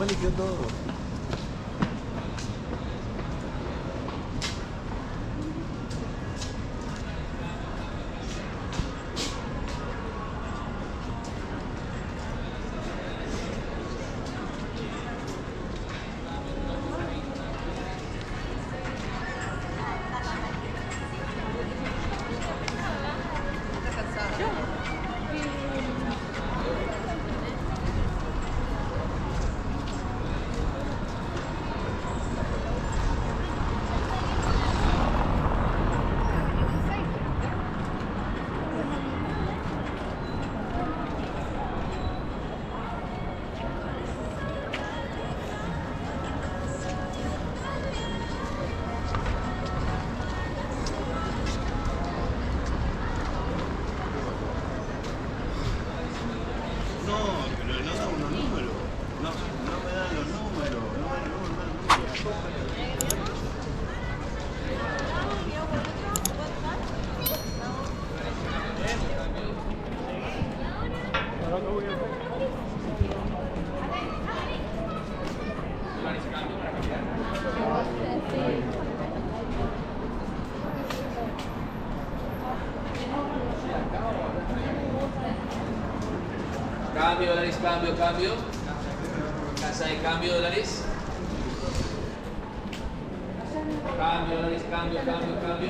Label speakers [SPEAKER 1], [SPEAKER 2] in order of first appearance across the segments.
[SPEAKER 1] me eligió todo.
[SPEAKER 2] Cambio, dólares, cambio, cambio. Casa de cambio, dólares. Cambio, dólares, cambio, cambio, cambio.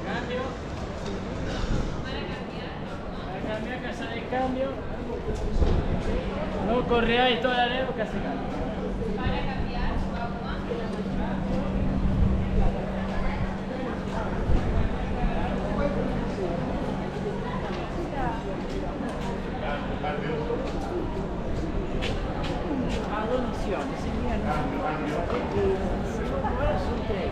[SPEAKER 3] Cambio. Para cambiar casa de cambio. No correáis dólares porque hace cambio.
[SPEAKER 4] Para cambiar, vamos.
[SPEAKER 3] A donaciones, ahora son 3.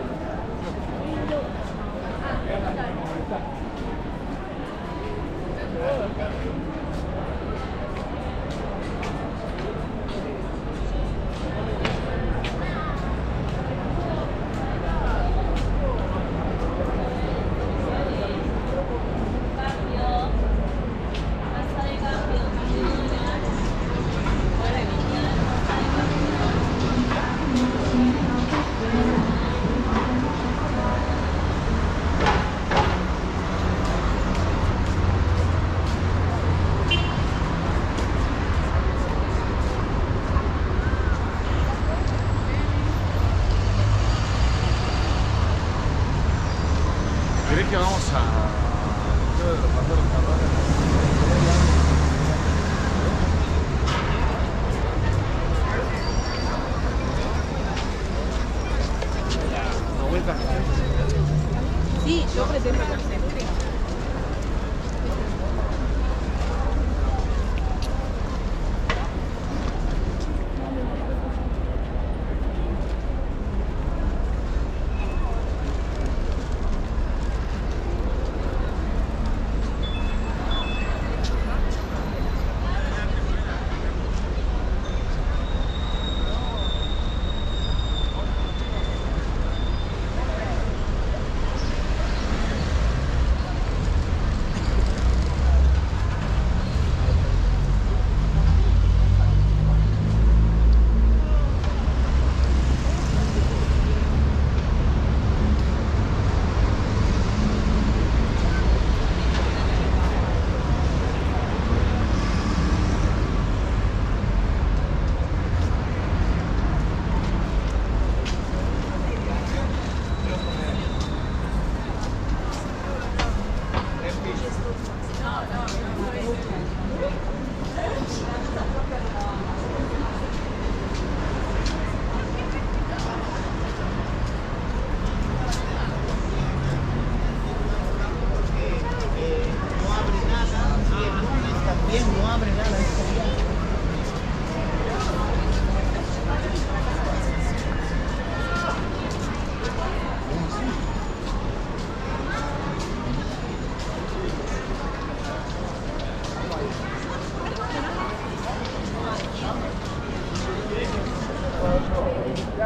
[SPEAKER 1] ¿Crees que vamos a pasar los carrones? ¿Una vuelta?
[SPEAKER 4] Sí, yo pretendo hacer.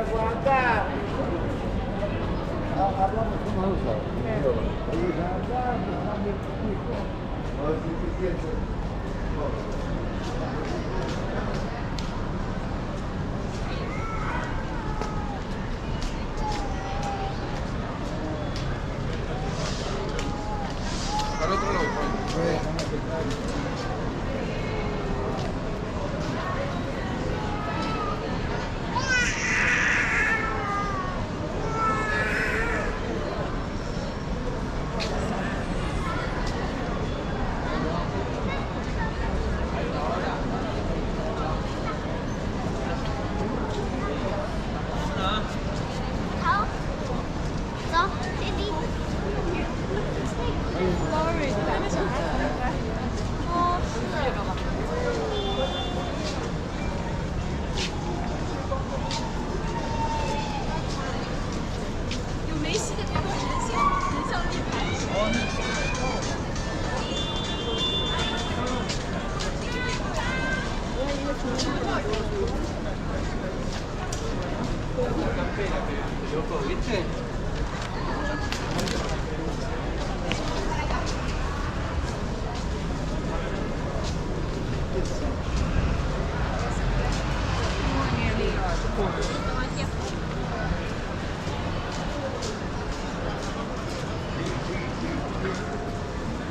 [SPEAKER 3] aguanta.
[SPEAKER 5] Hablamos con Rosa. Ellos ya están bien chiquitos. No es suficiente.
[SPEAKER 1] Al otro lado.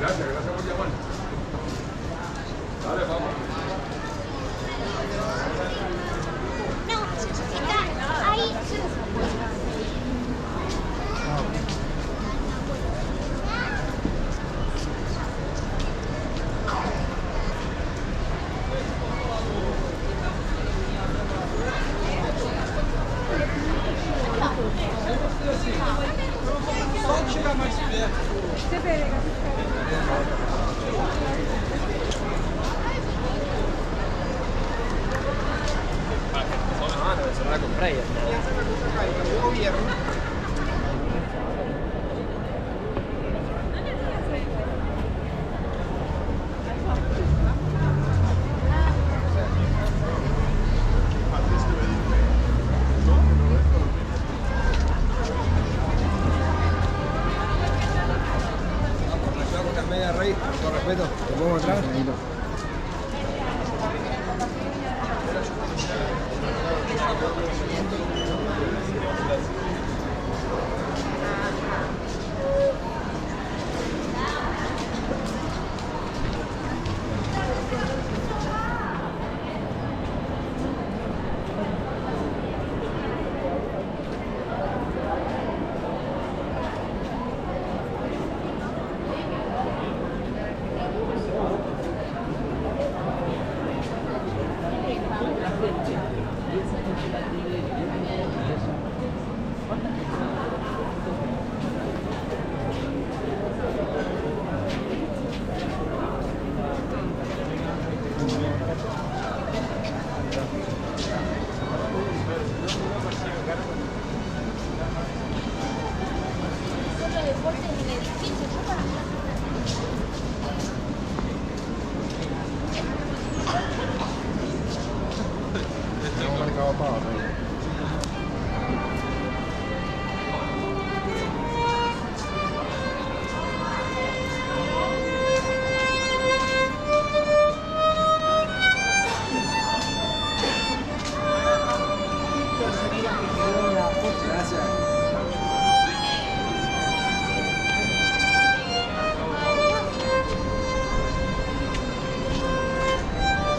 [SPEAKER 1] Gracias por llamar. Dale, vamos.
[SPEAKER 6] No, ahí.
[SPEAKER 3] Se la compré ya.
[SPEAKER 5] Rey, con respeto, ¿te puedo mostrar?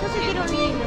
[SPEAKER 6] Yo sí quiero un libro.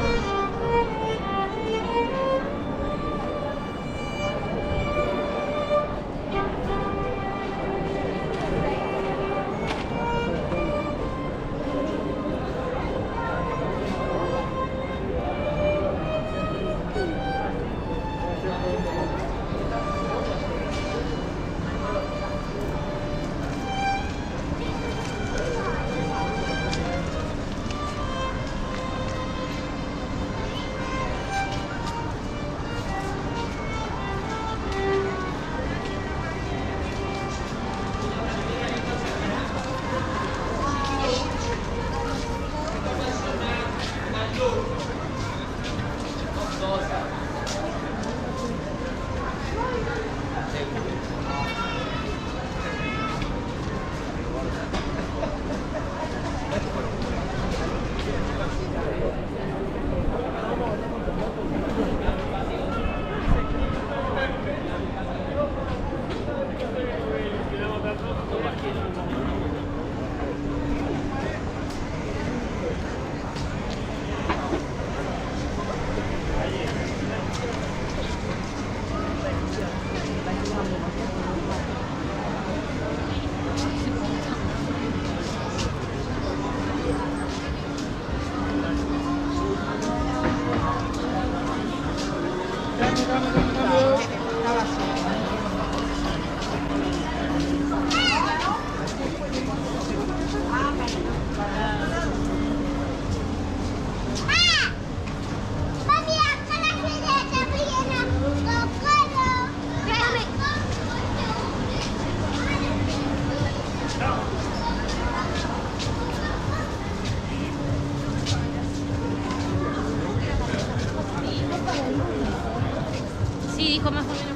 [SPEAKER 6] Sí, dijo más o menos.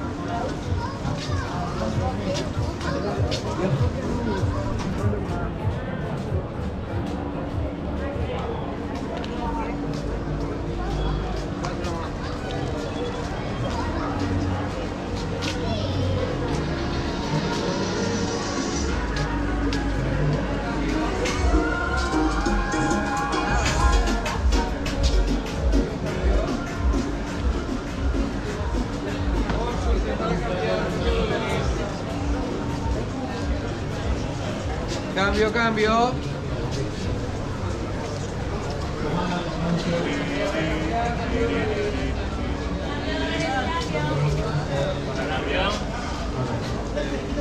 [SPEAKER 3] Cambio, cambio.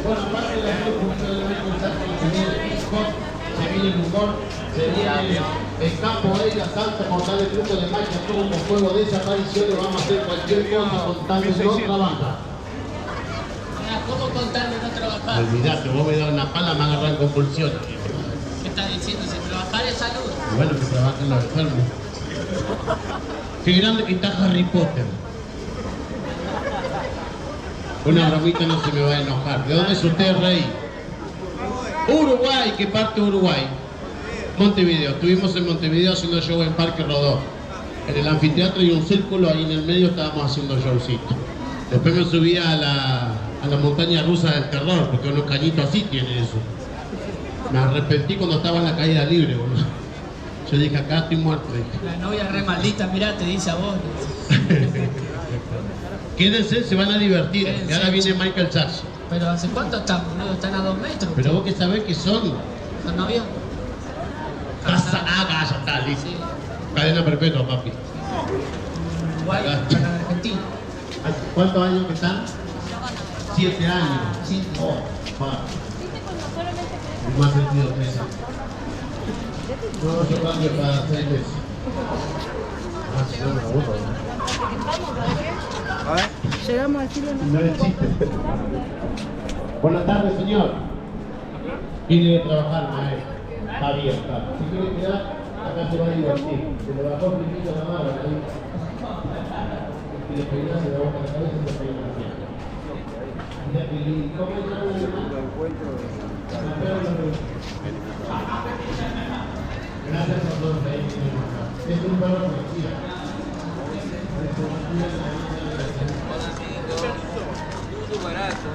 [SPEAKER 7] Bueno, aparte de la se viene el humor, se viene el campo de la salsa, mortal el truco de magia, todo con fuego, desapariciones, vamos a hacer cualquier cosa contando no trabaja.
[SPEAKER 8] ¿Cómo contarme no trabajar?
[SPEAKER 7] Olvidate, vos me das una pala, me agarran convulsiones.
[SPEAKER 8] ¿Qué estás diciendo? Si trabajar es salud.
[SPEAKER 7] Y bueno, que trabajen los enfermos. Qué grande que está Harry Potter. Una bromita no se me va a enojar. ¿De dónde es usted, rey? Uruguay. ¿Qué parte de Uruguay? Montevideo. Estuvimos en Montevideo haciendo show en Parque Rodó. En el anfiteatro y un círculo, ahí en el medio estábamos haciendo showcito. Después me subí a la montaña rusa del terror, porque unos cañitos así tienen eso. Me arrepentí cuando estaba en la caída libre, boludo. Yo dije, acá estoy muerto. Dije.
[SPEAKER 8] La novia re maldita, mirá, te dice a vos.
[SPEAKER 7] Quédense, se van a divertir.
[SPEAKER 8] Quédense,
[SPEAKER 7] Y ahora viene
[SPEAKER 8] sí.
[SPEAKER 7] Michael Jackson.
[SPEAKER 8] Pero ¿hace cuánto están, boludo? Están a 2 metros.
[SPEAKER 7] Pero vos que sabés que son.
[SPEAKER 8] ¿Son novios?
[SPEAKER 7] Ya está, listo.
[SPEAKER 8] Sí.
[SPEAKER 7] Cadena perpetua, papi.
[SPEAKER 8] Uruguay,
[SPEAKER 7] Acá.
[SPEAKER 8] para Argentina.
[SPEAKER 7] ¿Hace cuántos años que están? 7 años.
[SPEAKER 8] Sí.
[SPEAKER 7] Oh, pa. Es más sentido que eso. No, yo cambio para 6 meses.
[SPEAKER 1] A ver.
[SPEAKER 4] Llegamos al kilo.
[SPEAKER 7] No es chiste. Buenas tardes, señor. Viene de trabajar, maestro. Está bien, está. Si quiere quedar, acá se va a divertir. Se le bajó el primito a la mano, ahí. Y le peinas de la boca a la cabeza y le peinas la piel. ¿Y cómo es el Gracias a todos. Es un perro conocido.
[SPEAKER 2] Tudo barato.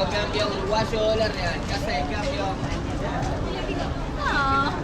[SPEAKER 8] Cambio, uruguayo, dólar real, casa de cambio.
[SPEAKER 6] No.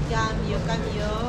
[SPEAKER 4] Cambio, cambio.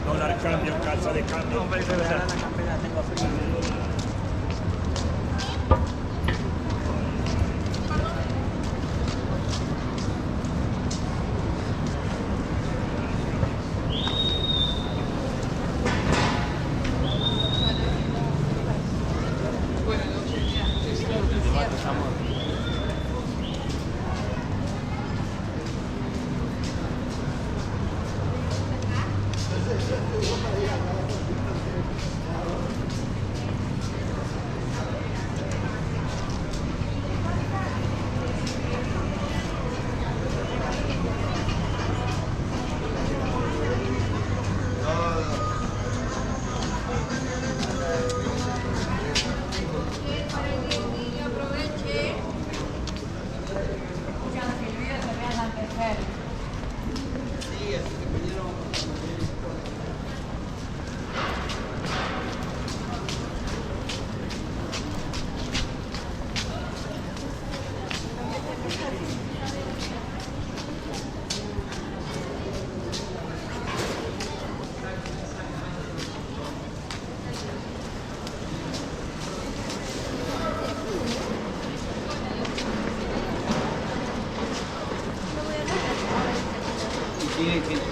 [SPEAKER 5] Dólar cambio, calza de cambio.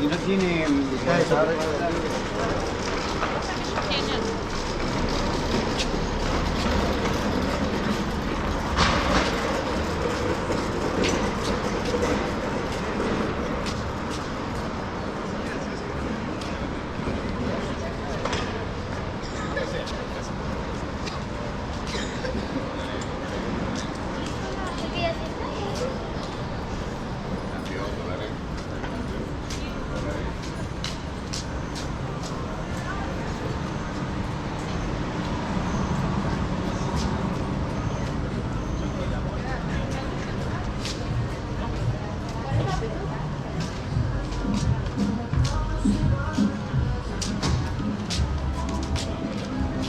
[SPEAKER 3] Y no tiene...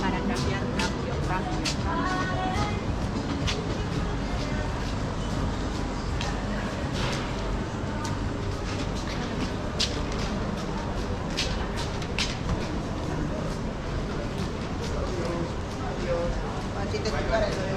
[SPEAKER 4] Para cambiar, cambio, cambio.
[SPEAKER 8] Machete tu cara.